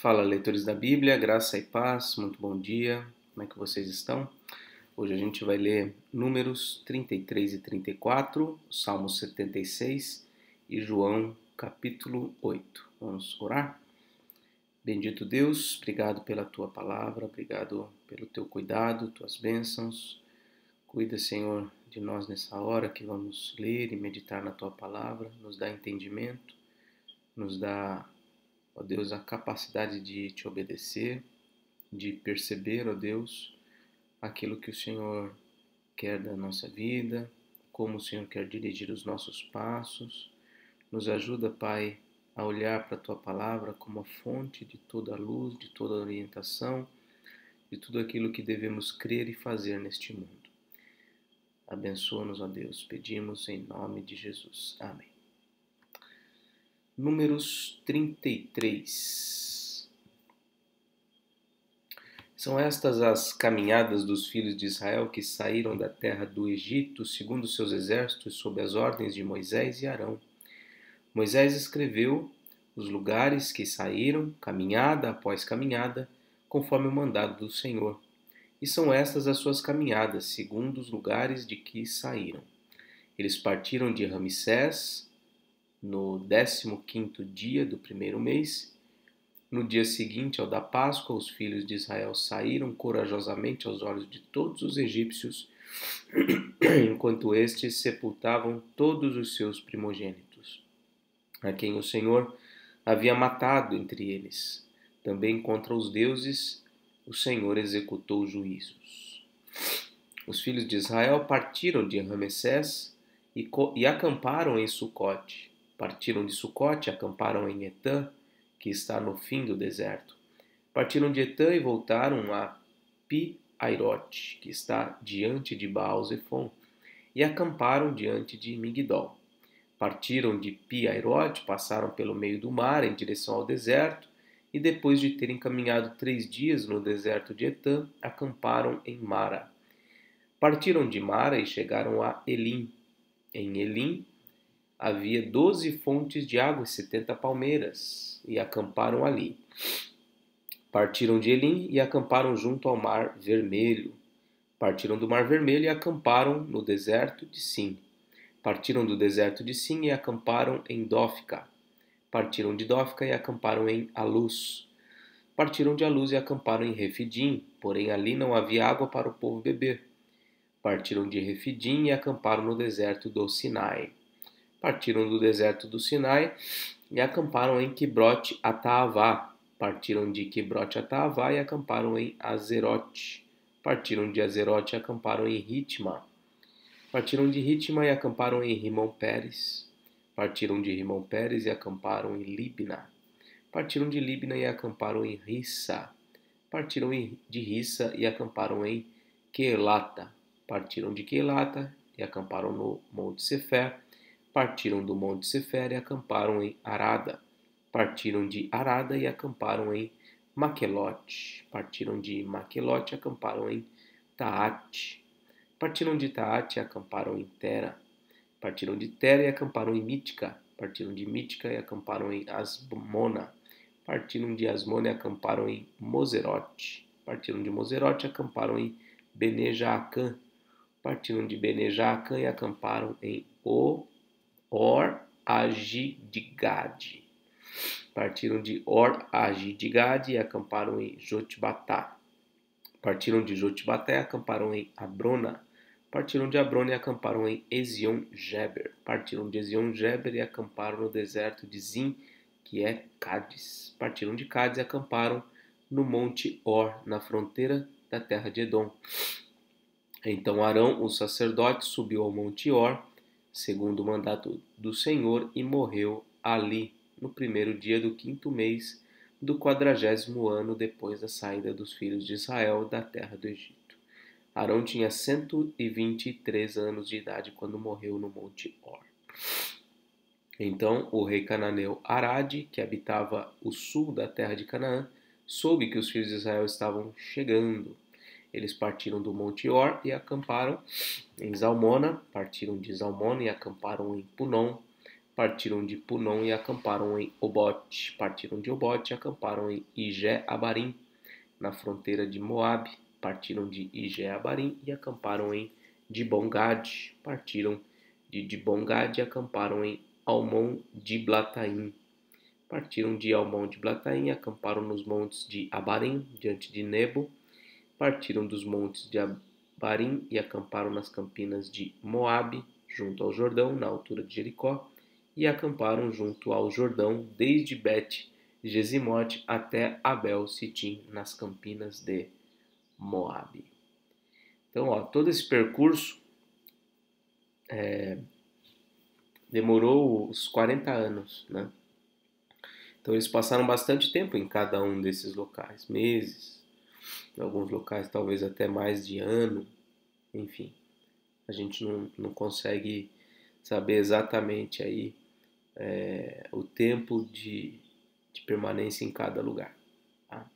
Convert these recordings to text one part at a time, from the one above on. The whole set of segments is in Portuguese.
Fala, leitores da Bíblia, graça e paz, muito bom dia, como é que vocês estão? Hoje a gente vai ler Números 33 e 34, Salmos 76 e João capítulo 8. Vamos orar? Bendito Deus, obrigado pela tua palavra, obrigado pelo teu cuidado, tuas bênçãos. Cuida, Senhor, de nós nessa hora que vamos ler e meditar na tua palavra, nos dá entendimento, nos dá, ó Deus, a capacidade de te obedecer, de perceber, ó Deus, aquilo que o Senhor quer da nossa vida, como o Senhor quer dirigir os nossos passos. Nos ajuda, Pai, a olhar para a Tua palavra como a fonte de toda a luz, de toda a orientação, de tudo aquilo que devemos crer e fazer neste mundo. Abençoa-nos, ó Deus, pedimos em nome de Jesus. Amém. Números 33. São estas as caminhadas dos filhos de Israel que saíram da terra do Egito, segundo seus exércitos, sob as ordens de Moisés e Arão. Moisés escreveu os lugares que saíram, caminhada após caminhada, conforme o mandado do Senhor. E são estas as suas caminhadas, segundo os lugares de que saíram. Eles partiram de Ramsés no 15º dia do primeiro mês. No dia seguinte ao da Páscoa, os filhos de Israel saíram corajosamente aos olhos de todos os egípcios, enquanto estes sepultavam todos os seus primogênitos, a quem o Senhor havia matado entre eles. Também contra os deuses o Senhor executou juízos. Os filhos de Israel partiram de Ramsés e acamparam em Sucote. Partiram de Sucote e acamparam em Etã, que está no fim do deserto. Partiram de Etã e voltaram a Pi-Airote, que está diante de Baal-Zefon, e acamparam diante de Migdol. Partiram de Pi-Airote, passaram pelo meio do mar em direção ao deserto, e depois de terem caminhado 3 dias no deserto de Etã, acamparam em Mara. Partiram de Mara e chegaram a Elim. Em Elim havia 12 fontes de água e 70 palmeiras, e acamparam ali. Partiram de Elim e acamparam junto ao Mar Vermelho. Partiram do Mar Vermelho e acamparam no deserto de Sim. Partiram do deserto de Sim e acamparam em Dófica. Partiram de Dófica e acamparam em Alus. Partiram de Alus e acamparam em Refidim, porém ali não havia água para o povo beber. Partiram de Refidim e acamparam no deserto do Sinai. Partiram do deserto do Sinai e acamparam em Quibrote Ataavá. Partiram de Quibrote Ataavá e acamparam em Azerote. Partiram de Azerote e acamparam em Ritma. Partiram de Ritma e acamparam em Rimon-Pérez. Partiram de Rimon-Pérez e acamparam em Libna. Partiram de Libna e acamparam em Rissa. Partiram de Rissa e acamparam em Quelata. Partiram de Quelata e acamparam no Monte Sefer. Partiram do Monte Sefer e acamparam em Arada. Partiram de Arada e acamparam em Maquelote. Partiram de Maquelote e acamparam em Taate. Partiram de Taate e acamparam em Tera. Partiram de Tera e acamparam em Mítica. Partiram de Mítica e acamparam em Asmona. Partiram de Asmona e acamparam em Moserote. Partiram de Moserote e acamparam em Bene-Jaacã. Partiram de Bene-Jaacã e acamparam em Or-Agidgade. Partiram de Or-Agidgade e acamparam em Jotbatá. Partiram de Jotbatá e acamparam em Abrona. Partiram de Abrona e acamparam em Ezion-Geber. Partiram de Ezion-Geber e acamparam no deserto de Zim, que é Cádiz. Partiram de Cádiz e acamparam no monte Or, na fronteira da terra de Edom. Então Arão, o sacerdote, subiu ao monte Or, segundo o mandato do Senhor, e morreu ali, no primeiro dia do 5º mês do 40º ano depois da saída dos filhos de Israel da terra do Egito. Arão tinha 123 anos de idade quando morreu no monte Or. Então o rei cananeu Arade, que habitava o sul da terra de Canaã, soube que os filhos de Israel estavam chegando. Eles partiram do monte Or e acamparam em Zalmona. Partiram de Zalmona e acamparam em Punom. partiram de Punom e acamparam em Obote. Partiram de Obote e acamparam em Ijé-Abarim, na fronteira de Moabe. Partiram de Ijé-Abarim e acamparam em Dibongade. Partiram de Dibongade e acamparam em Almon-Diblataim. Partiram de Almon-Diblataim e acamparam nos montes de Abarim, diante de Nebo. Partiram dos montes de Abarim e acamparam nas campinas de Moabe, junto ao Jordão, na altura de Jericó, e acamparam junto ao Jordão, desde Bet-Gesimote até Abel-Sitim, nas campinas de Moabe. Então, todo esse percurso demorou uns 40 anos, né? Então, eles passaram bastante tempo em cada um desses locais, meses, em alguns locais talvez até mais de ano, enfim. A gente não consegue saber exatamente aí o tempo de permanência em cada lugar. Tá?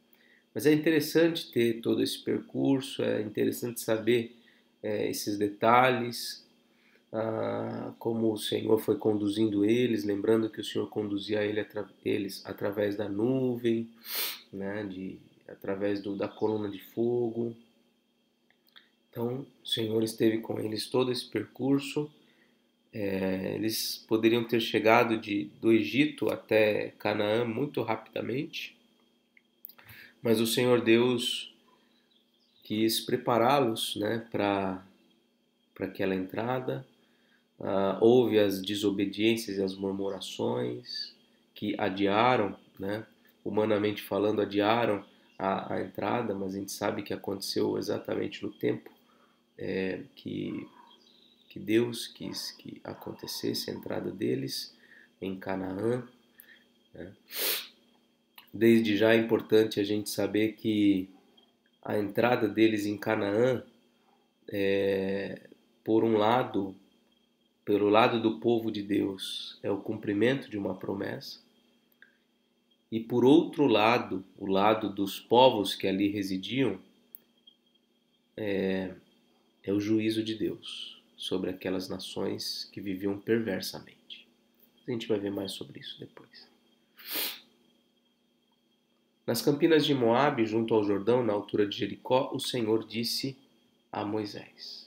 Mas é interessante ter todo esse percurso, é interessante saber esses detalhes, como o Senhor foi conduzindo eles, lembrando que o Senhor conduzia eles através da nuvem, né, através da coluna de fogo. Então, o Senhor esteve com eles todo esse percurso. Eles poderiam ter chegado do Egito até Canaã muito rapidamente, mas o Senhor Deus quis prepará-los, né, para aquela entrada. Houve as desobediências e as murmurações que adiaram, né, humanamente falando, adiaram a entrada, mas a gente sabe que aconteceu exatamente no tempo que Deus quis que acontecesse a entrada deles em Canaã. Né? Desde já é importante a gente saber que a entrada deles em Canaã, por um lado, pelo lado do povo de Deus, é o cumprimento de uma promessa, e por outro lado, o lado dos povos que ali residiam, é o juízo de Deus sobre aquelas nações que viviam perversamente. A gente vai ver mais sobre isso depois. Nas campinas de Moabe, junto ao Jordão, na altura de Jericó, o Senhor disse a Moisés: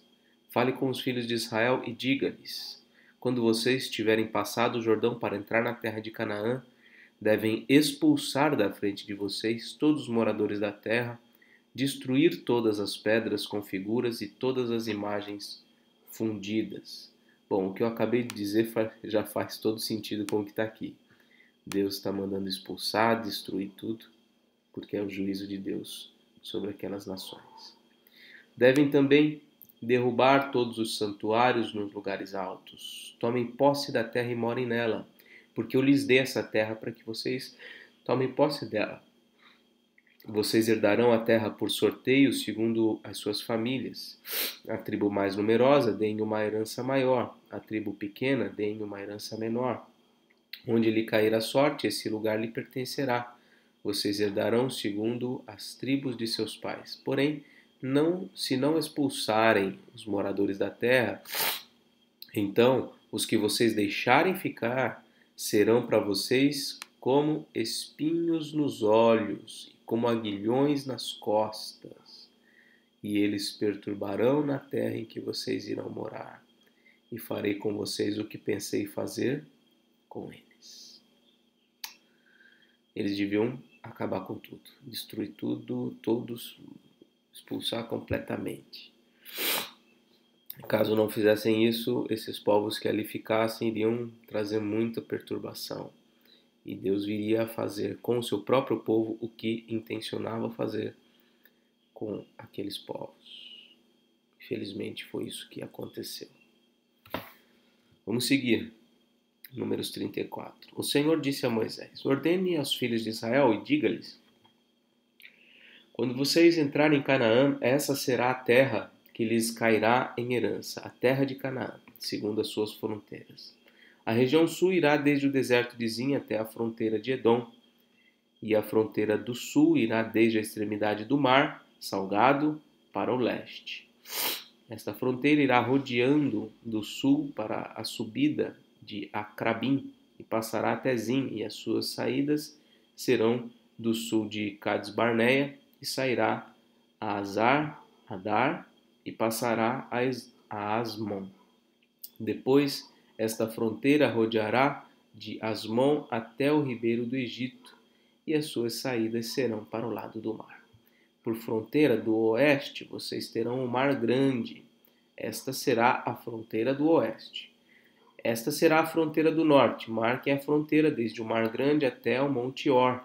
Fale com os filhos de Israel e diga-lhes: Quando vocês tiverem passado o Jordão para entrar na terra de Canaã, devem expulsar da frente de vocês todos os moradores da terra, destruir todas as pedras com figuras e todas as imagens fundidas. Bom, o que eu acabei de dizer já faz todo sentido com o que está aqui. Deus está mandando expulsar, destruir tudo, porque é o juízo de Deus sobre aquelas nações. Devem também derrubar todos os santuários nos lugares altos. Tomem posse da terra e morem nela, porque eu lhes dei essa terra para que vocês tomem posse dela. Vocês herdarão a terra por sorteio segundo as suas famílias. A tribo mais numerosa deem uma herança maior, a tribo pequena deem uma herança menor. Onde lhe cair a sorte, esse lugar lhe pertencerá. Vocês herdarão segundo as tribos de seus pais. Porém, se não expulsarem os moradores da terra, então os que vocês deixarem ficar serão para vocês como espinhos nos olhos, como aguilhões nas costas, e eles perturbarão na terra em que vocês irão morar, e farei com vocês o que pensei fazer com eles. Eles deviam acabar com tudo, destruir tudo, todos, expulsar completamente. Caso não fizessem isso, esses povos que ali ficassem iriam trazer muita perturbação. E Deus viria a fazer com o seu próprio povo o que intencionava fazer com aqueles povos. Infelizmente foi isso que aconteceu. Vamos seguir. Números 34. O Senhor disse a Moisés: Ordene aos filhos de Israel e diga-lhes: Quando vocês entrarem em Canaã, essa será a terra que lhes cairá em herança, a terra de Canaã, segundo as suas fronteiras. A região sul irá desde o deserto de Zin até a fronteira de Edom, e a fronteira do sul irá desde a extremidade do mar Salgado para o leste. Esta fronteira irá rodeando do sul para a subida de Acrabim, e passará até Zim, e as suas saídas serão do sul de Cades Barneia, e sairá a Azar, Adar, e passará a Asmon. Depois, esta fronteira rodeará de Asmon até o ribeiro do Egito, e as suas saídas serão para o lado do mar. Por fronteira do oeste, vocês terão o Mar Grande. Esta será a fronteira do oeste. Esta será a fronteira do norte. Marquem a fronteira desde o Mar Grande até o Monte Or.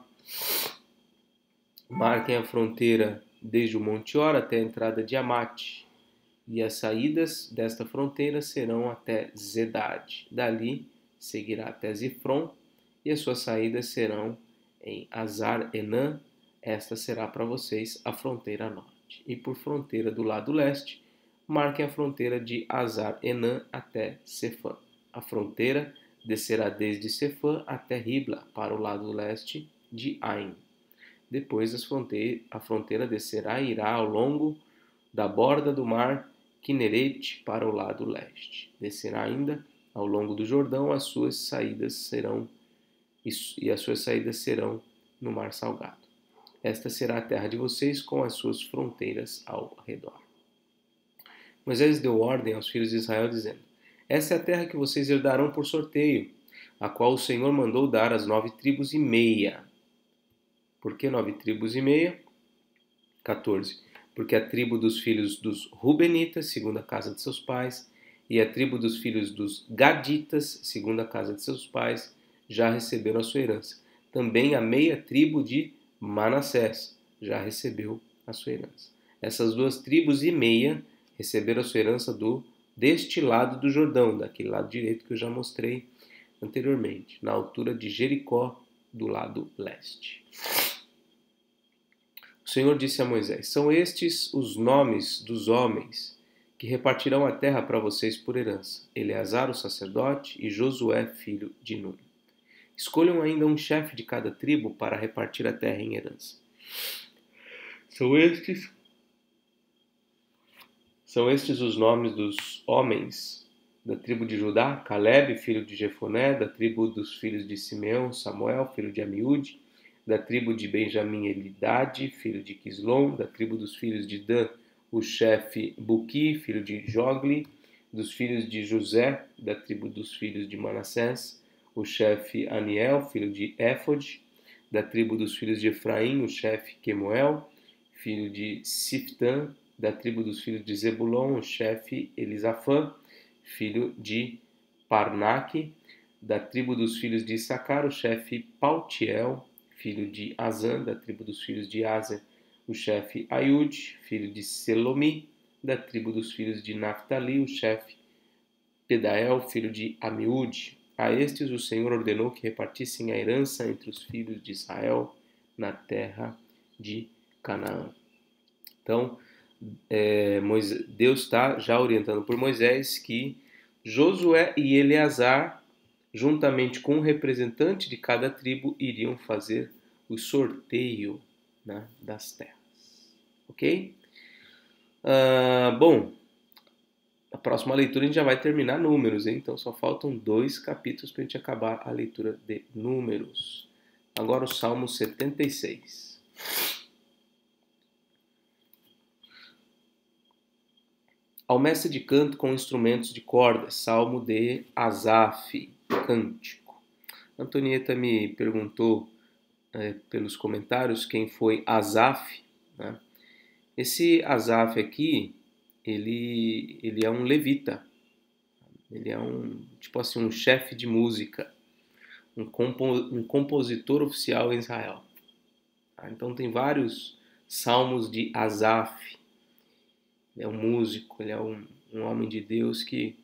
Marquem a fronteira desde o Monte Or até a entrada de Amate. E as saídas desta fronteira serão até Zedade. Dali seguirá até Zifron, e as suas saídas serão em Azar-Enã. Esta será para vocês a fronteira norte. E por fronteira do lado leste, marquem a fronteira de Azar-Enã até Sefã. A fronteira descerá desde Sefã até Ribla, para o lado leste de Ain. Depois a fronteira descerá e irá ao longo da borda do mar Quinerete para o lado leste. Descerá ainda ao longo do Jordão, as suas saídas serão no Mar Salgado. Esta será a terra de vocês com as suas fronteiras ao redor. Moisés deu ordem aos filhos de Israel, dizendo: essa é a terra que vocês herdarão por sorteio, a qual o Senhor mandou dar às 9 tribos e meia. Por que 9 tribos e meia? 14. Porque a tribo dos filhos dos Rubenitas, segundo a casa de seus pais, e a tribo dos filhos dos Gaditas, segundo a casa de seus pais, já receberam a sua herança. Também a meia tribo de Manassés já recebeu a sua herança. Essas 2 tribos e meia receberam a sua herança deste lado do Jordão, daquele lado direito que eu já mostrei anteriormente, na altura de Jericó, do lado leste. O Senhor disse a Moisés: são estes os nomes dos homens que repartirão a terra para vocês por herança: Eleazar, o sacerdote, e Josué, filho de Nun. Escolham ainda um chefe de cada tribo para repartir a terra em herança. São estes os nomes dos homens da tribo de Judá: Caleb, filho de Jefoné; da tribo dos filhos de Simeão, Samuel, filho de Amiúde; da tribo de Benjamim, Elidade, filho de Quislom; da tribo dos filhos de Dan, o chefe Buqui, filho de Jogli; dos filhos de José, da tribo dos filhos de Manassés, o chefe Aniel, filho de Éfode; da tribo dos filhos de Efraim, o chefe Quemuel, filho de Siftã; da tribo dos filhos de Zebulon, o chefe Elisafã, filho de Parnaque; da tribo dos filhos de Issacar, o chefe Paltiel, filho de Azan; da tribo dos filhos de Aser, o chefe Aiude, filho de Selomi; da tribo dos filhos de Naphtali, o chefe Pedael, filho de Amiúde. A estes o Senhor ordenou que repartissem a herança entre os filhos de Israel na terra de Canaã. Então, Deus está já orientando por Moisés que Josué e Eleazar, juntamente com um representante de cada tribo, iriam fazer o sorteio, né, das terras. Ok? Bom, a próxima leitura a gente já vai terminar Números, hein? Então só faltam 2 capítulos para a gente acabar a leitura de Números. Agora o Salmo 76. Ao mestre de canto com instrumentos de cordas, Salmo de Asaf, cântico. Antonieta me perguntou pelos comentários quem foi Asaf, né? Esse Asaf aqui, ele é um levita, ele é um chefe de música, um compositor oficial em Israel. Então tem vários salmos de Asaf. Ele é um músico, ele é um homem de Deus que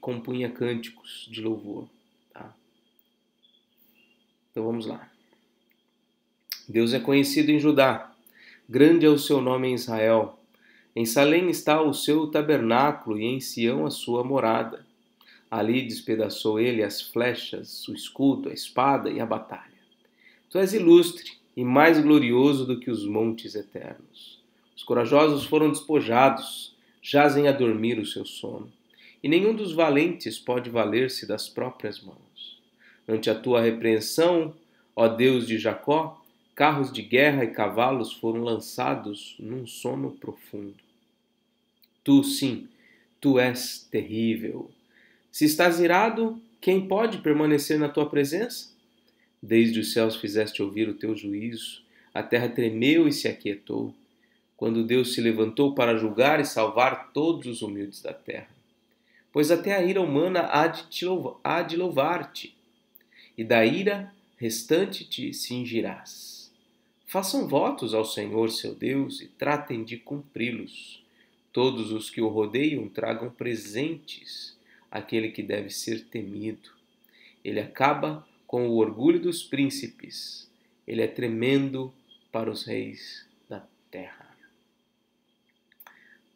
compunha cânticos de louvor. Tá? Então vamos lá. Deus é conhecido em Judá, grande é o seu nome em Israel. Em Salém está o seu tabernáculo e em Sião a sua morada. Ali despedaçou ele as flechas, o escudo, a espada e a batalha. Tu és ilustre e mais glorioso do que os montes eternos. Os corajosos foram despojados, jazem a dormir o seu sono. e nenhum dos valentes pode valer-se das próprias mãos. Ante a tua repreensão, ó Deus de Jacó, carros de guerra e cavalos foram lançados num sono profundo. Tu, sim, tu és terrível. Se estás irado, quem pode permanecer na tua presença? Desde os céus fizeste ouvir o teu juízo, a terra tremeu e se aquietou, quando Deus se levantou para julgar e salvar todos os humildes da terra. Pois até a ira humana há de louvar-te, e da ira restante te cingirás. Façam votos ao Senhor seu Deus e tratem de cumpri-los. Todos os que o rodeiam tragam presentes àquele que deve ser temido. Ele acaba com o orgulho dos príncipes. Ele é tremendo para os reis da terra.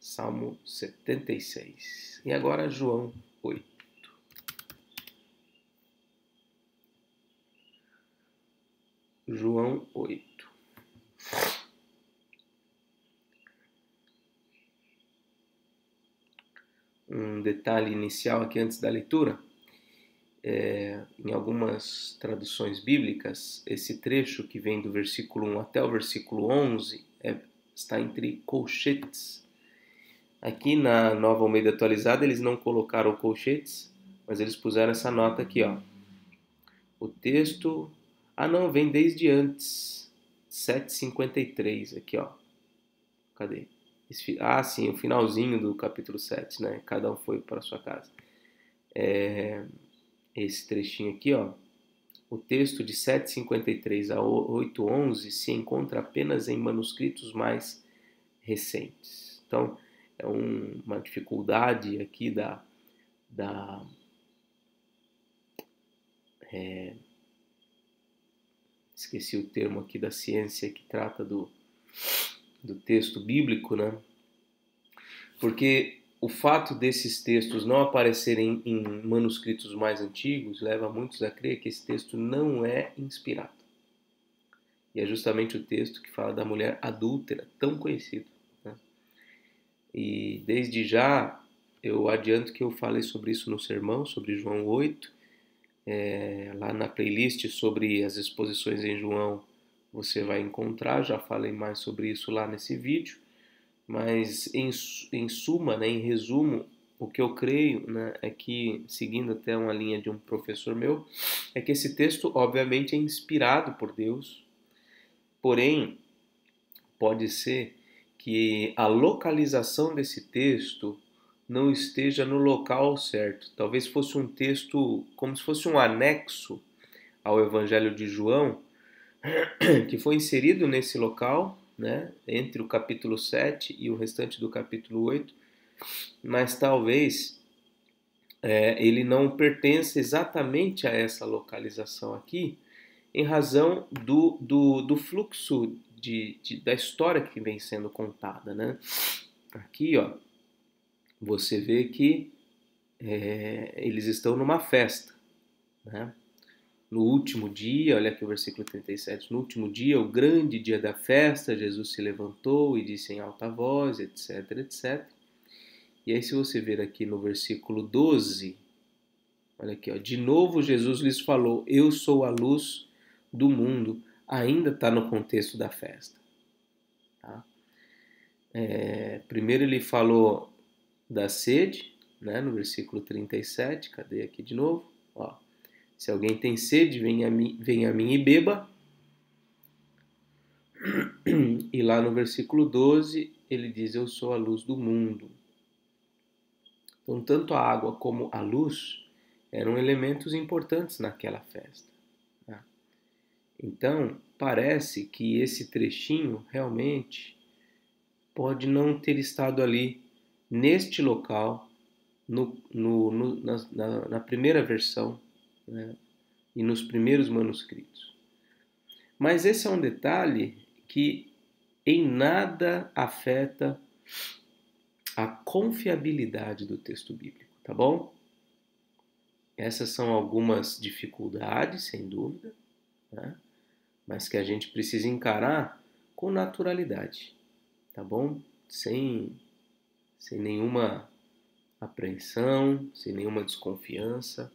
Salmo 76. E agora João 8. João 8. Um detalhe inicial aqui antes da leitura. Em algumas traduções bíblicas, esse trecho que vem do versículo 1 até o versículo 11 está entre colchetes. Aqui na Nova Almeida Atualizada eles não colocaram colchetes, mas eles puseram essa nota aqui, ó. O texto, vem desde antes, 7:53 aqui, ó. Cadê? Sim, o finalzinho do capítulo 7, né? Cada um foi para a sua casa. Esse trechinho aqui, ó. O texto de 7:53 a 8:11 se encontra apenas em manuscritos mais recentes. Então, é uma dificuldade aqui esqueci o termo aqui da ciência que trata do texto bíblico, né? Porque o fato desses textos não aparecerem em manuscritos mais antigos leva muitos a crer que esse texto não é inspirado. E é justamente o texto que fala da mulher adúltera, tão conhecido, né? E desde já eu adianto que eu falei sobre isso no sermão, sobre João 8, lá na playlist sobre as exposições em João você vai encontrar, já falei mais sobre isso lá nesse vídeo, mas em suma, né, em resumo, o que eu creio, né, é que, seguindo até uma linha de um professor meu, é que esse texto obviamente é inspirado por Deus, porém pode ser que a localização desse texto não esteja no local certo. Talvez fosse um texto como se fosse um anexo ao Evangelho de João, que foi inserido nesse local, né, entre o capítulo 7 e o restante do capítulo 8, mas talvez ele não pertence exatamente a essa localização aqui, em razão do fluxo da história que vem sendo contada, né? Aqui, ó, você vê que eles estão numa festa, né? No último dia, olha aqui o versículo 37, no último dia, o grande dia da festa, Jesus se levantou e disse em alta voz, etc, etc. E aí se você ver aqui no versículo 12, olha aqui, ó, de novo Jesus lhes falou, eu sou a luz do mundo, ainda está no contexto da festa. Tá? Primeiro ele falou da sede, né, no versículo 37, cadê aqui de novo? Ó, se alguém tem sede, venha a mim e beba. E lá no versículo 12, ele diz, eu sou a luz do mundo. Então, tanto a água como a luz eram elementos importantes naquela festa. Tá? Então, parece que esse trechinho realmente pode não ter estado ali neste local, na primeira versão, né, e nos primeiros manuscritos. Mas esse é um detalhe que em nada afeta a confiabilidade do texto bíblico, tá bom? Essas são algumas dificuldades, sem dúvida, né? Mas que a gente precisa encarar com naturalidade, tá bom? Sem nenhuma apreensão, sem nenhuma desconfiança.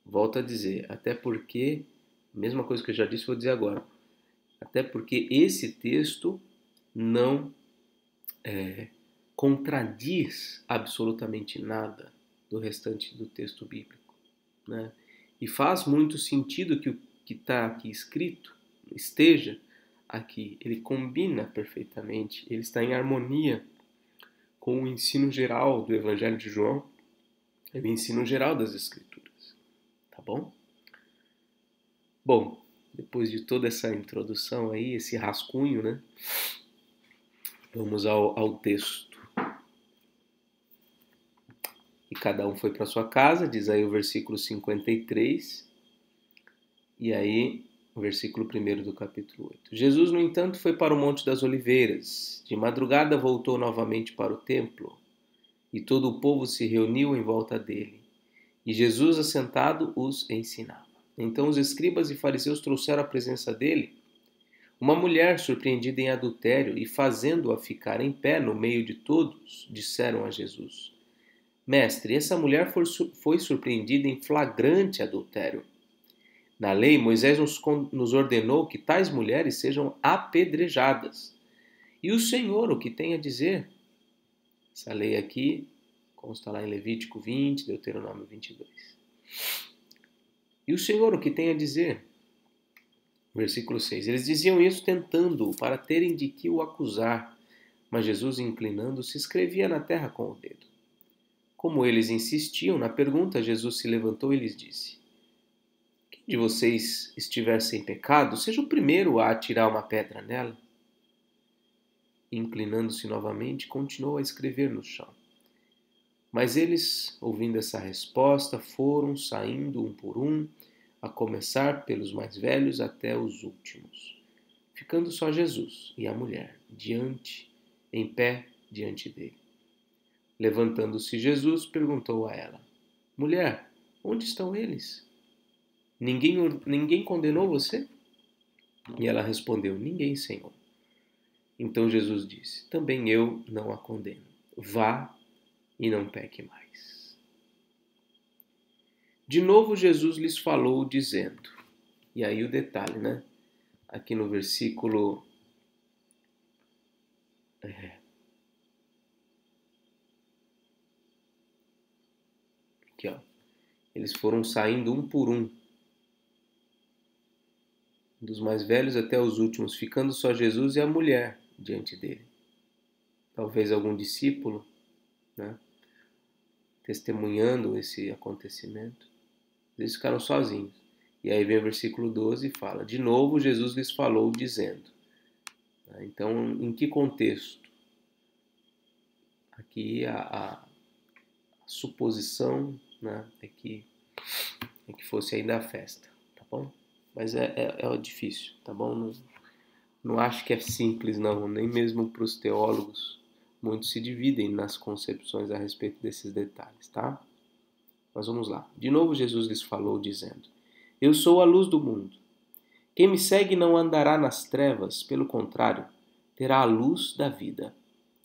Volto a dizer, até porque, mesma coisa que eu já disse, vou dizer agora, até porque esse texto não contradiz absolutamente nada do restante do texto bíblico, né? E faz muito sentido que o que está aqui escrito esteja aqui. Ele combina perfeitamente, ele está em harmonia com o ensino geral do Evangelho de João, é o ensino geral das Escrituras, tá bom? Bom, depois de toda essa introdução aí, esse rascunho, né? Vamos ao texto. E cada um foi para sua casa, diz aí o versículo 53, e aí o versículo 1 do capítulo 8. Jesus, no entanto, foi para o Monte das Oliveiras. De madrugada voltou novamente para o templo, e todo o povo se reuniu em volta dele. E Jesus, assentado, os ensinava. Então os escribas e fariseus trouxeram à presença dele uma mulher surpreendida em adultério, e fazendo-a ficar em pé no meio de todos, disseram a Jesus: Mestre, essa mulher foi surpreendida em flagrante adultério. Na lei, Moisés nos ordenou que tais mulheres sejam apedrejadas. E o Senhor, o que tem a dizer? Essa lei aqui consta lá em Levítico 20, Deuteronômio 22. E o Senhor, o que tem a dizer? Versículo 6. Eles diziam isso tentando-o para terem de que o acusar. Mas Jesus, inclinando-se, escrevia na terra com o dedo. Como eles insistiam na pergunta, Jesus se levantou e lhes disse: Quem de vocês estiver sem pecado, seja o primeiro a atirar uma pedra nela. Inclinando-se novamente, continuou a escrever no chão. Mas eles, ouvindo essa resposta, foram saindo um por um, a começar pelos mais velhos até os últimos, ficando só Jesus e a mulher em pé diante dele. Levantando-se Jesus, perguntou a ela: Mulher, onde estão eles? Ninguém condenou você? E ela respondeu: Ninguém, Senhor. Então Jesus disse: Também eu não a condeno. Vá e não peque mais. De novo Jesus lhes falou dizendo, e aí o detalhe, né? Aqui no versículo aqui, ó. Eles foram saindo um por um, dos mais velhos até os últimos, ficando só Jesus e a mulher diante dele. Talvez algum discípulo, né, testemunhando esse acontecimento. Eles ficaram sozinhos. E aí vem o versículo 12 e fala: De novo Jesus lhes falou dizendo. Então, em que contexto? Aqui a suposição, né, é que fosse ainda a festa, tá bom? Mas é difícil, tá bom? Não acho que é simples, não. Nem mesmo para os teólogos, muitos se dividem nas concepções a respeito desses detalhes, tá? Mas vamos lá. De novo Jesus lhes falou dizendo: Eu sou a luz do mundo. Quem me segue não andará nas trevas, pelo contrário, terá a luz da vida.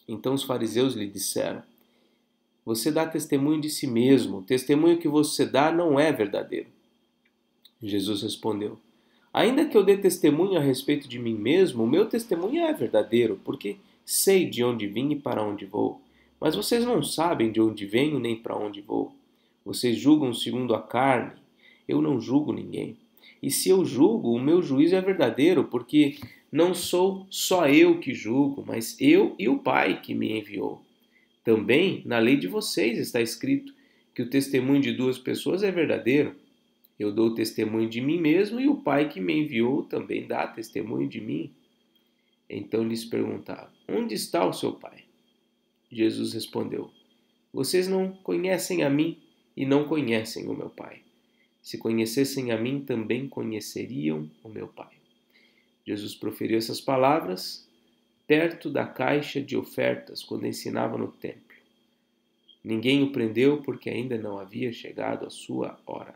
Então os fariseus lhe disseram: Você dá testemunho de si mesmo. O testemunho que você dá não é verdadeiro. Jesus respondeu: Ainda que eu dê testemunho a respeito de mim mesmo, o meu testemunho é verdadeiro, porque sei de onde vim e para onde vou. Mas vocês não sabem de onde venho nem para onde vou. Vocês julgam segundo a carne. Eu não julgo ninguém. E se eu julgo, o meu juízo é verdadeiro, porque não sou só eu que julgo, mas eu e o Pai que me enviou. Também na lei de vocês está escrito que o testemunho de duas pessoas é verdadeiro. Eu dou testemunho de mim mesmo e o Pai que me enviou também dá testemunho de mim. Então lhes perguntaram: Onde está o seu Pai? Jesus respondeu: Vocês não conhecem a mim e não conhecem o meu Pai. Se conhecessem a mim, também conheceriam o meu Pai. Jesus proferiu essas palavras perto da caixa de ofertas, quando ensinava no templo. Ninguém o prendeu porque ainda não havia chegado a sua hora.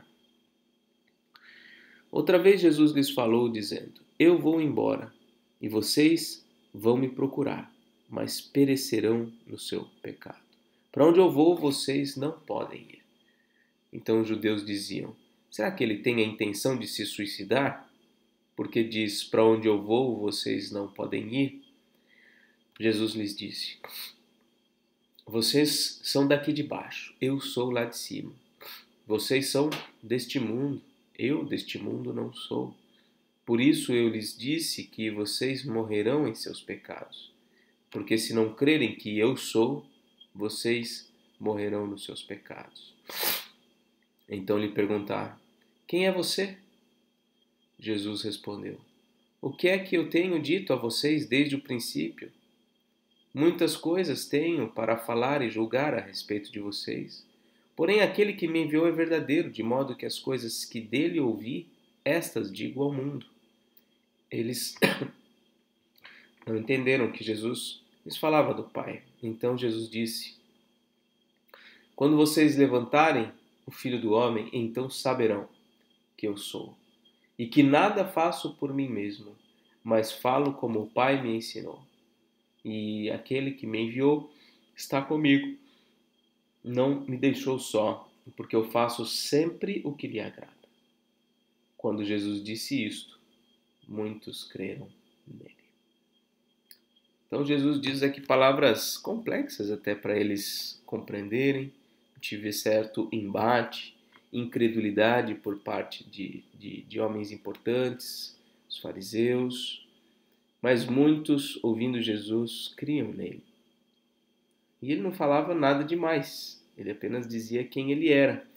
Outra vez Jesus lhes falou, dizendo: Eu vou embora, e vocês vão me procurar, mas perecerão no seu pecado. Para onde eu vou, vocês não podem ir. Então os judeus diziam: será que ele tem a intenção de se suicidar? Porque diz: para onde eu vou, vocês não podem ir. Jesus lhes disse: vocês são daqui de baixo, eu sou lá de cima. Vocês são deste mundo, eu deste mundo não sou. Por isso eu lhes disse que vocês morrerão em seus pecados. Porque se não crerem que eu sou, vocês morrerão nos seus pecados. Então lhe perguntaram: quem é você? Jesus respondeu: o que é que eu tenho dito a vocês desde o princípio? Muitas coisas tenho para falar e julgar a respeito de vocês. Porém, aquele que me enviou é verdadeiro, de modo que as coisas que dele ouvi, estas digo ao mundo. Eles não entenderam que Jesus lhes falava do Pai. Então Jesus disse: quando vocês levantarem o Filho do Homem, então saberão que eu sou, e que nada faço por mim mesmo, mas falo como o Pai me ensinou. E aquele que me enviou está comigo. Não me deixou só, porque eu faço sempre o que lhe agrada. Quando Jesus disse isto, muitos creram nele. Então Jesus diz aqui palavras complexas até para eles compreenderem. Tive certo embate, incredulidade por parte de homens importantes, os fariseus, mas muitos, ouvindo Jesus, criam nele. E ele não falava nada demais, ele apenas dizia quem ele era.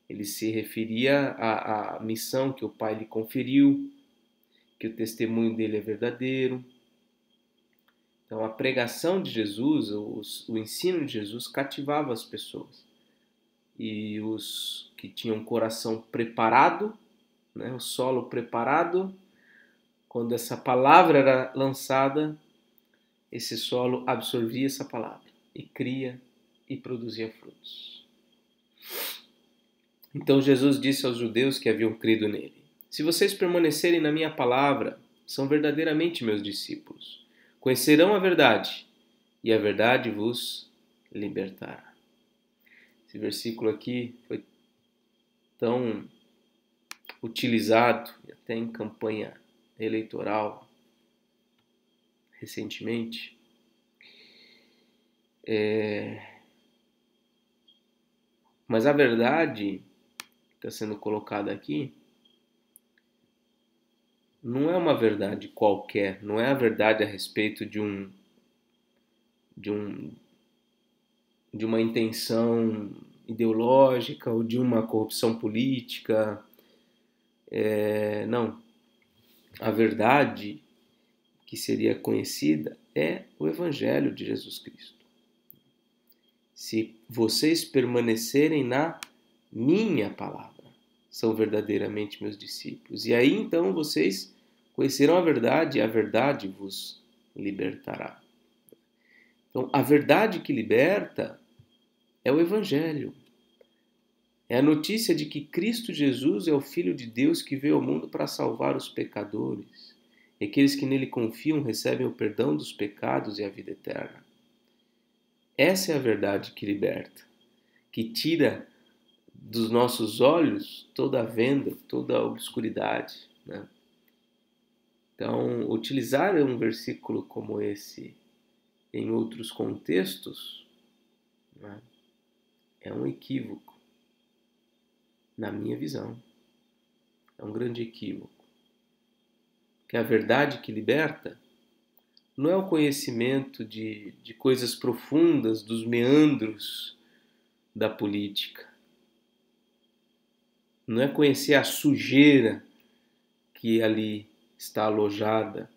Ele se referia à missão que o Pai lhe conferiu, que o testemunho dele é verdadeiro. Então a pregação de Jesus, o ensino de Jesus cativava as pessoas. E os que tinham o coração preparado, né, o solo preparado, quando essa palavra era lançada, esse solo absorvia essa palavra e cria e produzia frutos. Então Jesus disse aos judeus que haviam crido nele: se vocês permanecerem na minha palavra, são verdadeiramente meus discípulos. Conhecerão a verdade, e a verdade vos libertará. Esse versículo aqui foi tão utilizado, até em campanha eleitoral, recentemente. Mas a verdade que está sendo colocada aqui não é uma verdade qualquer, não é a verdade a respeito de uma intenção ideológica ou de uma corrupção política. Não. A verdade que seria conhecida é o Evangelho de Jesus Cristo. Se vocês permanecerem na minha palavra, são verdadeiramente meus discípulos. E aí então vocês conhecerão a verdade, e a verdade vos libertará. Então, a verdade que liberta é o Evangelho. É a notícia de que Cristo Jesus é o Filho de Deus que veio ao mundo para salvar os pecadores. E aqueles que nele confiam recebem o perdão dos pecados e a vida eterna. Essa é a verdade que liberta, que tira dos nossos olhos toda a venda, toda a obscuridade, né? Então, utilizar um versículo como esse em outros contextos, né, é um equívoco, na minha visão. É um grande equívoco. Que a verdade que liberta não é o conhecimento de coisas profundas, dos meandros da política. Não é conhecer a sujeira que ali está alojada.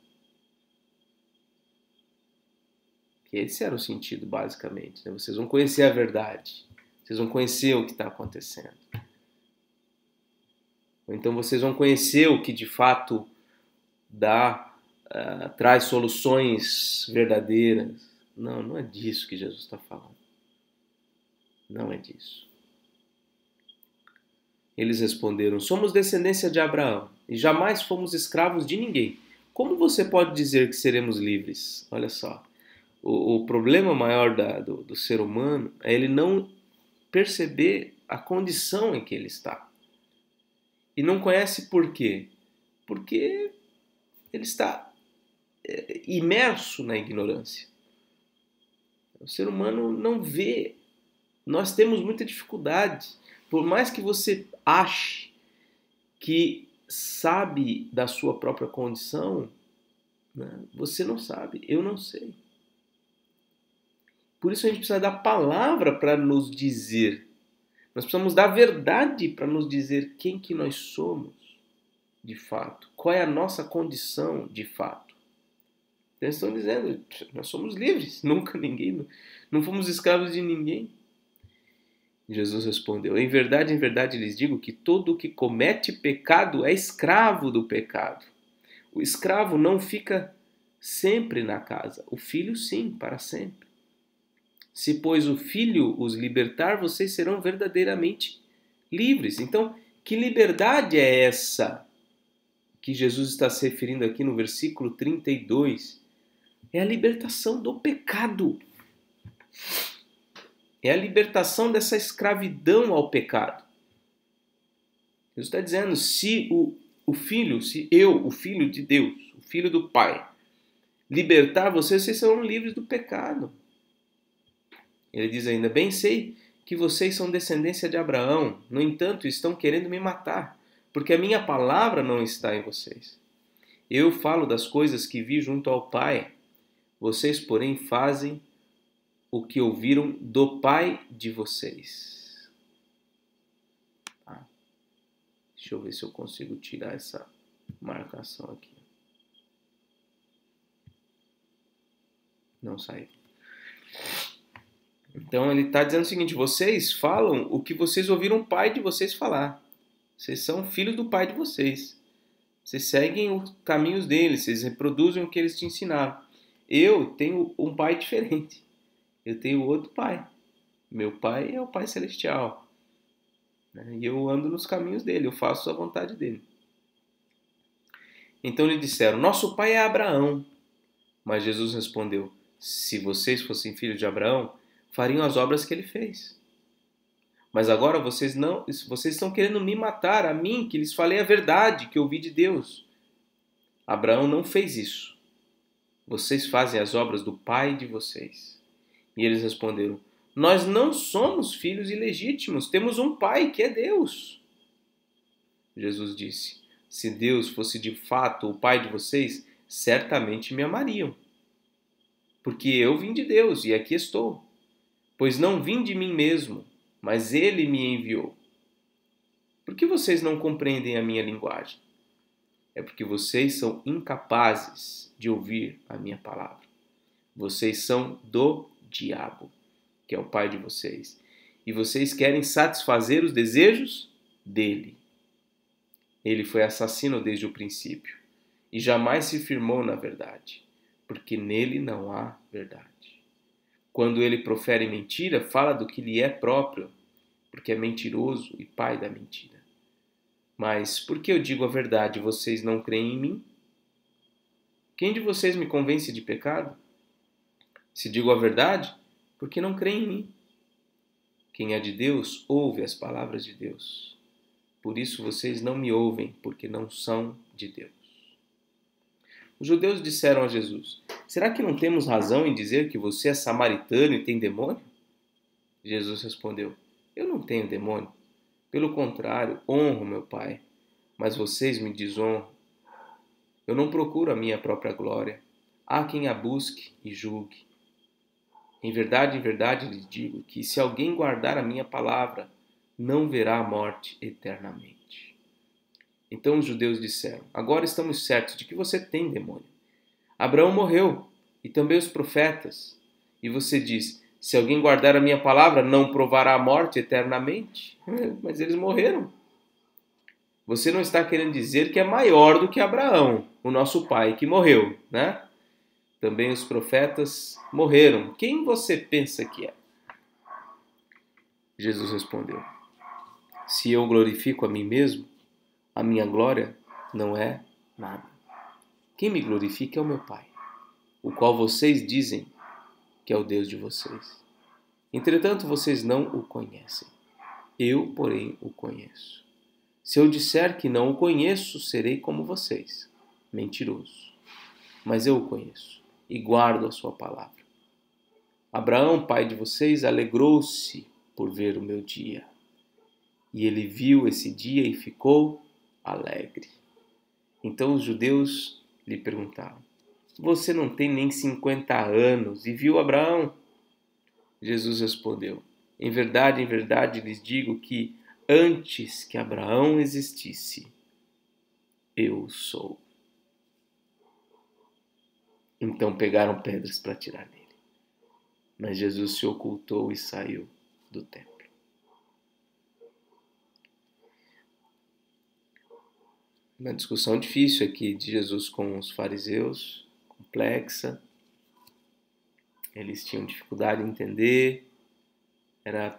Que esse era o sentido, basicamente, né? Vocês vão conhecer a verdade. Vocês vão conhecer o que está acontecendo. Ou então vocês vão conhecer o que de fato traz soluções verdadeiras. Não, não é disso que Jesus está falando. Não é disso. Eles responderam: somos descendência de Abraão e jamais fomos escravos de ninguém. Como você pode dizer que seremos livres? Olha só. O problema maior do ser humano é ele não perceber a condição em que ele está. E não conhece por quê? Porque ele está imerso na ignorância. O ser humano não vê. Nós temos muita dificuldade. Por mais que você ache que sabe da sua própria condição, né, você não sabe, eu não sei. Por isso a gente precisa da palavra para nos dizer. Nós precisamos da verdade para nos dizer quem que nós somos de fato. Qual é a nossa condição de fato. Eles estão dizendo, nós somos livres, nunca ninguém, não fomos escravos de ninguém. Jesus respondeu, em verdade lhes digo que todo o que comete pecado é escravo do pecado. O escravo não fica sempre na casa, o filho sim, para sempre. Se, pois, o Filho os libertar, vocês serão verdadeiramente livres. Então, que liberdade é essa que Jesus está se referindo aqui no versículo 32? É a libertação do pecado. É a libertação dessa escravidão ao pecado. Jesus está dizendo, se o Filho, se eu, o Filho de Deus, o Filho do Pai, libertar vocês, vocês serão livres do pecado. Ele diz ainda, bem sei que vocês são descendência de Abraão, no entanto estão querendo me matar, porque a minha palavra não está em vocês. Eu falo das coisas que vi junto ao Pai, vocês, porém, fazem o que ouviram do pai de vocês. Deixa eu ver se eu consigo tirar essa marcação aqui. Não saiu. Então ele está dizendo o seguinte, vocês falam o que vocês ouviram o pai de vocês falar. Vocês são filhos do pai de vocês. Vocês seguem os caminhos deles, vocês reproduzem o que eles te ensinaram. Eu tenho um pai diferente. Eu tenho outro pai. Meu pai é o Pai Celestial. E eu ando nos caminhos dele, eu faço a vontade dele. Então lhe disseram, nosso pai é Abraão. Mas Jesus respondeu, se vocês fossem filhos de Abraão, fariam as obras que ele fez. Mas agora vocês estão querendo me matar, a mim, que lhes falei a verdade, que ouvi de Deus. Abraão não fez isso. Vocês fazem as obras do pai de vocês. E eles responderam, nós não somos filhos ilegítimos, temos um pai que é Deus. Jesus disse, se Deus fosse de fato o pai de vocês, certamente me amariam. Porque eu vim de Deus e aqui estou. Pois não vim de mim mesmo, mas ele me enviou. Por que vocês não compreendem a minha linguagem? É porque vocês são incapazes de ouvir a minha palavra. Vocês são do diabo, que é o pai de vocês, e vocês querem satisfazer os desejos dele. Ele foi assassino desde o princípio e jamais se firmou na verdade, porque nele não há verdade. Quando ele profere mentira, fala do que lhe é próprio, porque é mentiroso e pai da mentira. Mas por que eu digo a verdade, vocês não creem em mim? Quem de vocês me convence de pecado? Se digo a verdade, porque não creem em mim. Quem é de Deus, ouve as palavras de Deus. Por isso vocês não me ouvem, porque não são de Deus. Os judeus disseram a Jesus, será que não temos razão em dizer que você é samaritano e tem demônio? Jesus respondeu, eu não tenho demônio. Pelo contrário, honro meu Pai, mas vocês me desonram. Eu não procuro a minha própria glória. Há quem a busque e julgue. Em verdade lhes digo que se alguém guardar a minha palavra, não verá a morte eternamente. Então os judeus disseram, agora estamos certos de que você tem demônio. Abraão morreu, e também os profetas. E você diz, se alguém guardar a minha palavra, não provará a morte eternamente? Mas eles morreram. Você não está querendo dizer que é maior do que Abraão, o nosso pai, que morreu, né? Também os profetas morreram. Quem você pensa que é? Jesus respondeu, se eu glorifico a mim mesmo, a minha glória não é nada. Quem me glorifica é o meu Pai, o qual vocês dizem que é o Deus de vocês. Entretanto, vocês não o conhecem. Eu, porém, o conheço. Se eu disser que não o conheço, serei como vocês, mentiroso. Mas eu o conheço e guardo a sua palavra. Abraão, pai de vocês, alegrou-se por ver o meu dia. E ele viu esse dia e ficou alegre. Então os judeus lhe perguntaram: Você não tem nem 50 anos e viu Abraão? Jesus respondeu: em verdade lhes digo que antes que Abraão existisse, eu sou. Então pegaram pedras para atirar nele. Mas Jesus se ocultou e saiu do templo. Uma discussão difícil aqui de Jesus com os fariseus, complexa. Eles tinham dificuldade em entender.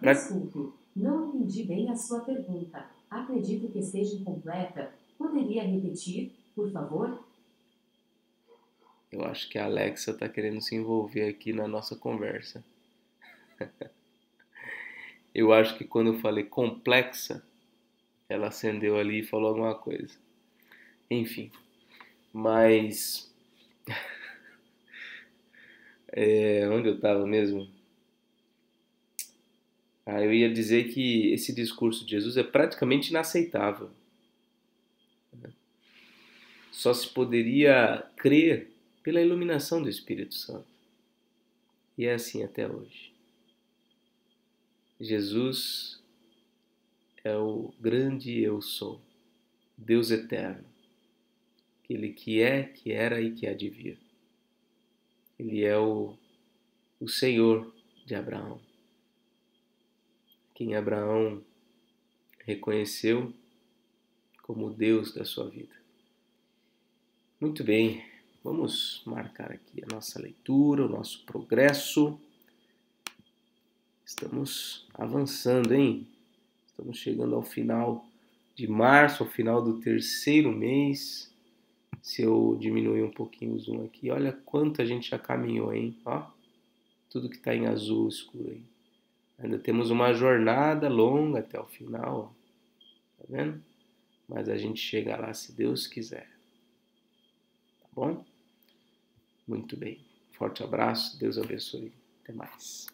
Desculpe, não entendi bem a sua pergunta. Acredito que esteja incompleta. Poderia repetir, por favor? Eu acho que a Alexa está querendo se envolver aqui na nossa conversa. Eu acho que quando eu falei complexa, ela acendeu ali e falou alguma coisa. Enfim, mas onde eu estava mesmo? Eu ia dizer que esse discurso de Jesus é praticamente inaceitável. Só se poderia crer pela iluminação do Espírito Santo. E é assim até hoje. Jesus é o grande eu sou, Deus eterno, aquele que é, que era e que há de vir. Ele é o Senhor de Abraão, quem Abraão reconheceu como Deus da sua vida. Muito bem, vamos marcar aqui a nossa leitura, o nosso progresso. Estamos avançando, hein? Estamos chegando ao final de março, ao final do terceiro mês. Se eu diminuir um pouquinho o zoom aqui, olha quanto a gente já caminhou, hein? Ó, tudo que está em azul escuro aí. Ainda temos uma jornada longa até o final, ó. Tá vendo? Mas a gente chega lá se Deus quiser. Tá bom? Muito bem. Forte abraço, Deus abençoe. Até mais.